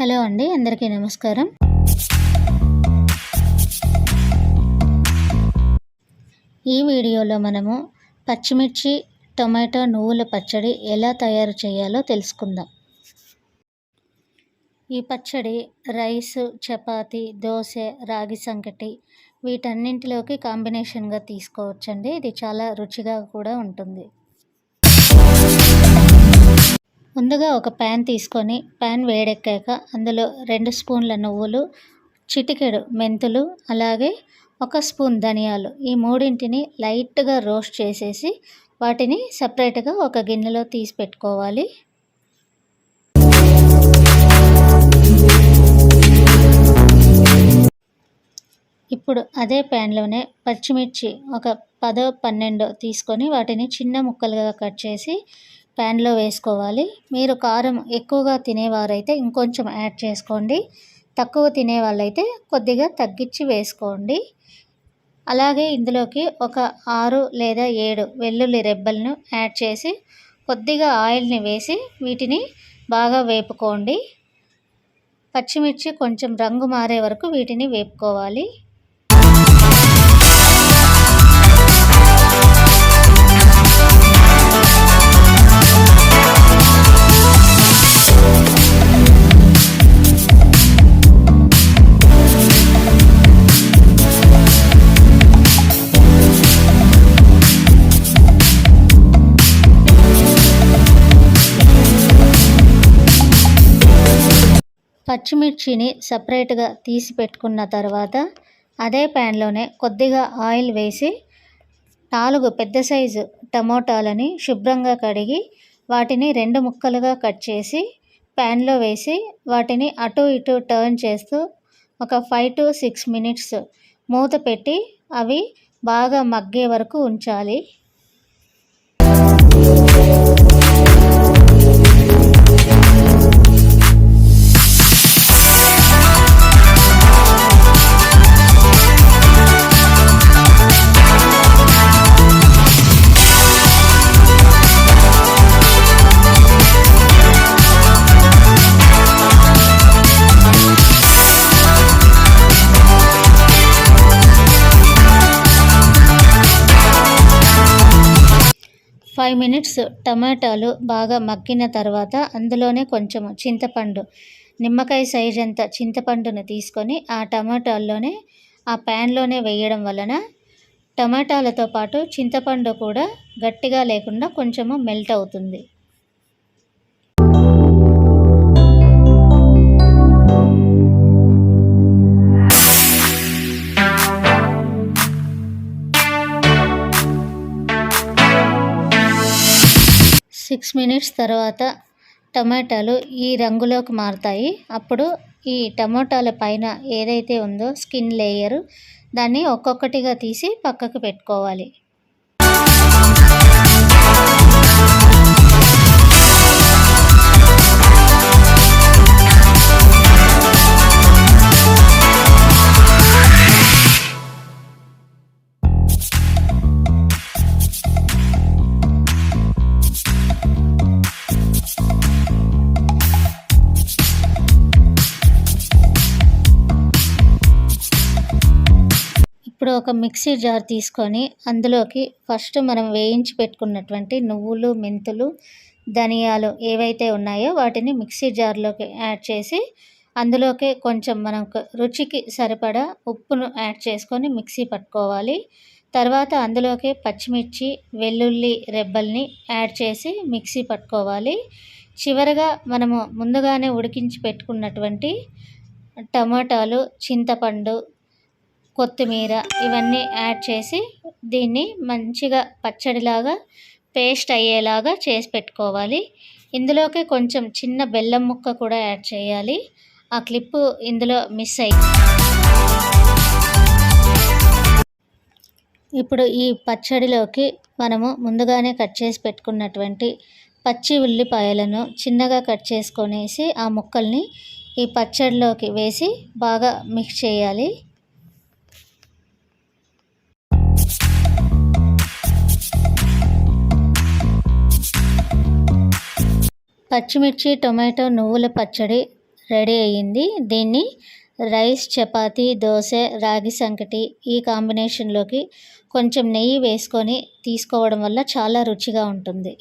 Hello అండి, అందరికీ నమస్కారం. ఈ వీడియోలో మనము పచ్చిమిర్చి, టొమాటో, నువ్వుల పచ్చడి ఎలా తయారు చేయాలో తెలుసుకుందాం. ఈ పచ్చడి రైస్, చపాతి, దోశ, రాగి సంకటి వీటన్నింటిలోకి కాంబినేషన్గా తీసుకోవచ్చండి. ఇది చాలా రుచిగా కూడా ఉంటుంది. ముందుగా ఒక ప్యాన్ తీసుకొని ప్యాన్ వేడెక్కాక అందులో 2 స్పూన్ల నువ్వులు, చిటికెడు మెంతులు, అలాగే 1 స్పూన్ ధనియాలు, ఈ మూడింటిని లైట్గా రోస్ట్ చేసేసి వాటిని సపరేట్గా ఒక గిన్నెలో తీసి పెట్టుకోవాలి. ఇప్పుడు అదే ప్యాన్లోనే పచ్చిమిర్చి ఒక 10-12 తీసుకొని వాటిని చిన్న ముక్కలుగా కట్ చేసి ప్యాన్లో వేసుకోవాలి. మీరు కారం ఎక్కువగా తినేవారైతే ఇంకొంచెం యాడ్ చేసుకోండి, తక్కువ తినే వాళ్ళైతే కొద్దిగా తగ్గించి వేసుకోండి. అలాగే ఇందులోకి ఒక 6 లేదా 7 వెల్లుల్లి రెబ్బలను యాడ్ చేసి కొద్దిగా ఆయిల్ని వేసి వీటిని బాగా వేపుకోండి. పచ్చిమిర్చి కొంచెం రంగు మారే వరకు వీటిని వేపుకోవాలి. పచ్చిమిర్చిని సపరేట్గా తీసి పెట్టుకున్న తర్వాత అదే ప్యాన్లోనే కొద్దిగా ఆయిల్ వేసి 4 పెద్ద సైజు టమోటాలని శుభ్రంగా కడిగి వాటిని 2 ముక్కలుగా కట్ చేసి ప్యాన్లో వేసి వాటిని అటు ఇటు టర్న్ చేస్తూ ఒక 5 to 6 మినిట్స్ మూత పెట్టి అవి బాగా మగ్గే వరకు ఉంచాలి. ఫైవ్ మినిట్స్ టమాటాలు బాగా మగ్గిన తర్వాత అందులోనే కొంచెం చింతపండు, నిమ్మకాయ సైజ్ అంత చింతపండును తీసుకొని ఆ టమాటాల్లోనే ఆ ప్యాన్లోనే వేయడం వలన టమాటాలతో పాటు చింతపండు కూడా గట్టిగా లేకుండా కొంచెము మెల్ట్ అవుతుంది. సిక్స్ మినిట్స్ తర్వాత టమాటాలు ఈ రంగులోకి మారుతాయి. అప్పుడు ఈ టమాటాల పైన ఏదైతే ఉందో స్కిన్ లేయరు దాన్ని ఒక్కొక్కటిగా తీసి పక్కకు పెట్టుకోవాలి. ఇప్పుడు ఒక మిక్సీ జార్ తీసుకొని అందులోకి ఫస్ట్ మనం వేయించి పెట్టుకున్నటువంటి నువ్వులు, మెంతులు, ధనియాలు ఏవైతే ఉన్నాయో వాటిని మిక్సీ జార్లోకి యాడ్ చేసి అందులోకి కొంచెం మనకు రుచికి సరిపడా ఉప్పును యాడ్ చేసుకొని మిక్సీ పట్టుకోవాలి. తర్వాత అందులోకి పచ్చిమిర్చి, వెల్లుల్లి రెబ్బల్ని యాడ్ చేసి మిక్సీ పట్టుకోవాలి. చివరగా మనము ముందుగానే ఉడికించి పెట్టుకున్నటువంటి టమాటాలు, చింతపండు, కొత్తిమీర ఇవన్నీ యాడ్ చేసి దీన్ని మంచిగా పచ్చడిలాగా పేస్ట్ అయ్యేలాగా చేసి పెట్టుకోవాలి. ఇందులోకి కొంచెం చిన్న బెల్లం ముక్క కూడా యాడ్ చేయాలి. ఆ క్లిప్పు ఇందులో మిస్ అయ్యింది. ఇప్పుడు ఈ పచ్చడిలోకి మనము ముందుగానే కట్ చేసి పెట్టుకున్నటువంటి పచ్చి ఉల్లిపాయలను చిన్నగా కట్ చేసుకొనేసి ఆ ముక్కల్ని ఈ పచ్చడిలోకి వేసి బాగా మిక్స్ చేయాలి. పచ్చిమిర్చి, టొమాటో, నువ్వుల పచ్చడి రెడీ అయ్యింది. దీన్ని రైస్, చపాతీ, దోశ, రాగి సంకటి ఈ కాంబినేషన్లోకి కొంచెం నెయ్యి వేసుకొని తీసుకోవడం వల్ల చాలా రుచిగా ఉంటుంది.